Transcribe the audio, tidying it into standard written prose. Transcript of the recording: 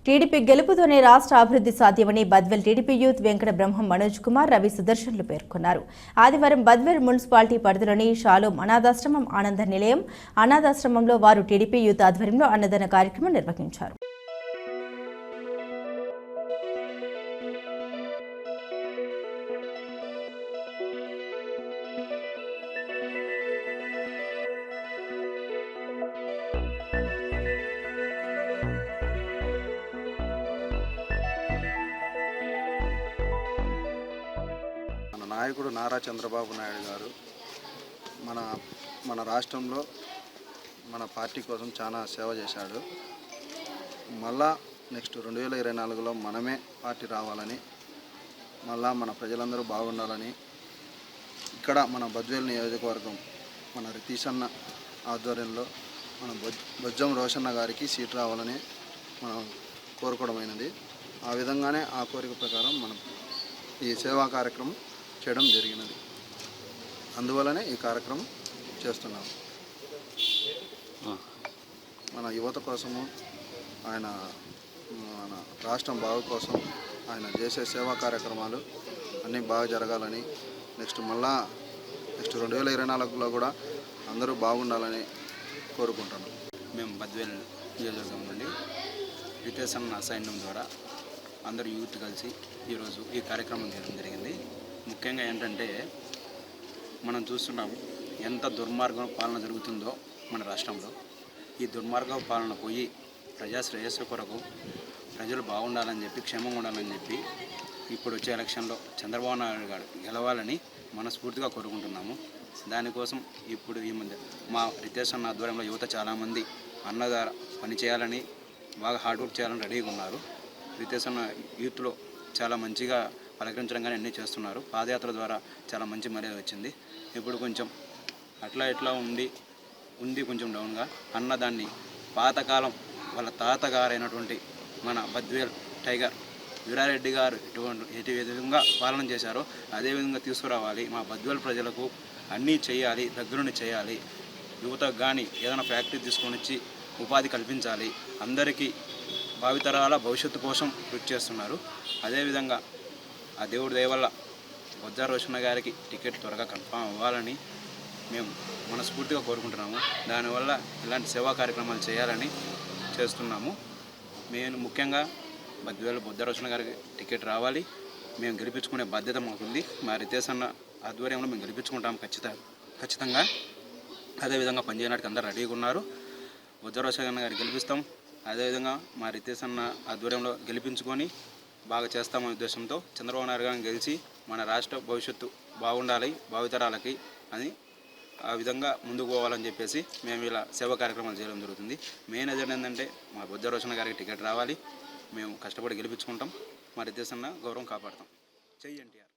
TDP గెలుపుతోనే రాష్ట్ర అభివృద్ధి సాధ్యమని బద్వేల్ టీడీపీ యూత్ వెంకట బ్రహ్మం మనోజ్ కుమార్ రవి సుదర్శన్లు పేర్కొన్నారు. ఆదివారం బద్వేల్ మున్సిపాలిటీ పరిధిలోని షాలోం అనాథాశ్రమం ఆనంద నిలయం అనాథాశ్రమంలో వారు టీడీపీ యూత్ ఆధ్వర్యంలో అన్నదాన కార్యక్రమం నిర్వహించారు. నాయకుడు నారా చంద్రబాబు నాయుడు గారు మన రాష్ట్రంలో మన పార్టీ కోసం చాలా సేవ చేశాడు. మళ్ళా నెక్స్ట్ 2024లో మనమే పార్టీ రావాలని, మళ్ళా మన ప్రజలందరూ బాగుండాలని, ఇక్కడ మన బద్వేల్ నియోజకవర్గం మన రితీష్ అన్న ఆధ్వర్యంలో మన బొజ్జం రోషన్న గారికి సీట్ రావాలని మనం కోరుకోవడమైనది. ఆ విధంగానే ఆ కోరిక ప్రకారం మనం ఈ సేవా కార్యక్రమం చేయడం జరిగినది. అందువలనే ఈ కార్యక్రమం చేస్తున్నాము. మన యువత కోసము, ఆయన మన రాష్ట్రం బాగు కోసం ఆయన చేసే సేవా కార్యక్రమాలు అన్నీ బాగా జరగాలని, నెక్స్ట్ 2024లో కూడా అందరూ బాగుండాలని కోరుకుంటున్నాం. మేము బద్వేల్ నియోజకవర్గం నుండి రితేషన్ అసైన్యం ద్వారా అందరూ యూత్ కలిసి ఈరోజు ఈ కార్యక్రమం చేయడం జరిగింది. ముఖ్యంగా ఏంటంటే మనం చూస్తున్నాము ఎంత దుర్మార్గం పాలన జరుగుతుందో మన రాష్ట్రంలో. ఈ దుర్మార్గ పాలన పోయి ప్రజా శ్రేయస్సు కొరకు ప్రజలు బాగుండాలని చెప్పి, క్షేమంగా ఉండాలని చెప్పి ఇప్పుడు వచ్చే ఎలక్షన్లో చంద్రబాబు నాయుడు గారు గెలవాలని మనస్ఫూర్తిగా కోరుకుంటున్నాము. దానికోసం ఇప్పుడు ఈ మధ్య మా రితేష్ అన్న ఆధ్వర్యంలో యువత చాలామంది అన్న ద్వారా పని చేయాలని, బాగా హార్డ్ వర్క్ చేయాలని రెడీగా ఉన్నారు. రితేష్ అన్న యూత్లో చాలా మంచిగా పలకరించడం కానీ అన్నీ చేస్తున్నారు. పాదయాత్ర ద్వారా చాలా మంచి మర్యాద వచ్చింది. ఇప్పుడు కొంచెం అట్లా ఇట్లా ఉంది కొంచెం డౌన్గా అన్న దాన్ని పాతకాలం వాళ్ళ తాతగారైనటువంటి మన బద్వేల్ టైగర్ వీరారెడ్డి గారు ఎటు విధంగా పాలన చేశారో అదేవిధంగా తీసుకురావాలి. మా బద్వేల్ ప్రజలకు అన్నీ చేయాలి, దగ్గరుండి చేయాలి. యువతకు కానీ ఏదైనా ఫ్యాక్టరీ తీసుకొని వచ్చి ఉపాధి కల్పించాలి. అందరికీ భావితరాల భవిష్యత్తు కోసం కృషి చేస్తున్నారు. అదేవిధంగా ఆ దేవుడి దయ వల్ల బొజ్జా రోషన్న గారికి టికెట్ త్వరగా కన్ఫామ్ అవ్వాలని మేము మనస్ఫూర్తిగా కోరుకుంటున్నాము. దానివల్ల ఇలాంటి సేవా కార్యక్రమాలు చేయాలని చేస్తున్నాము. మేము ముఖ్యంగా బద్వేల్ బొజ్జా రోషన్న గారికి టికెట్ రావాలి. మేము గెలిపించుకునే బాధ్యత మాకుంది. మా రితేష్ అన్న ఆధ్వర్యంలో మేము గెలిపించుకుంటాము ఖచ్చితంగా. అదేవిధంగా పనిచేయడానికి అందరూ రెడీగా ఉన్నారు. బొజ్జా రోషన్న గారికి గెలిపిస్తాం. అదేవిధంగా మా రితేష్ అన్న ఆధ్వర్యంలో గెలిపించుకొని బాగా చేస్తామనే ఉద్దేశంతో చంద్రబాబు నాయుడు గారిని గెలిచి మన రాష్ట్ర భవిష్యత్తు బాగుండాలి భావితరాలకి అని ఆ విధంగా ముందుకు పోవాలని చెప్పేసి మేము ఇలా సేవా కార్యక్రమాలు చేయడం జరుగుతుంది. మెయిన్ ఎజెండా ఏంటంటే మా బొజ్జా రోషన్న గారికి టికెట్ రావాలి. మేము కష్టపడి గెలిపించుకుంటాం. మా రితేష్ అన్న గౌరవం కాపాడతాం. జై ఎన్టీఆర్.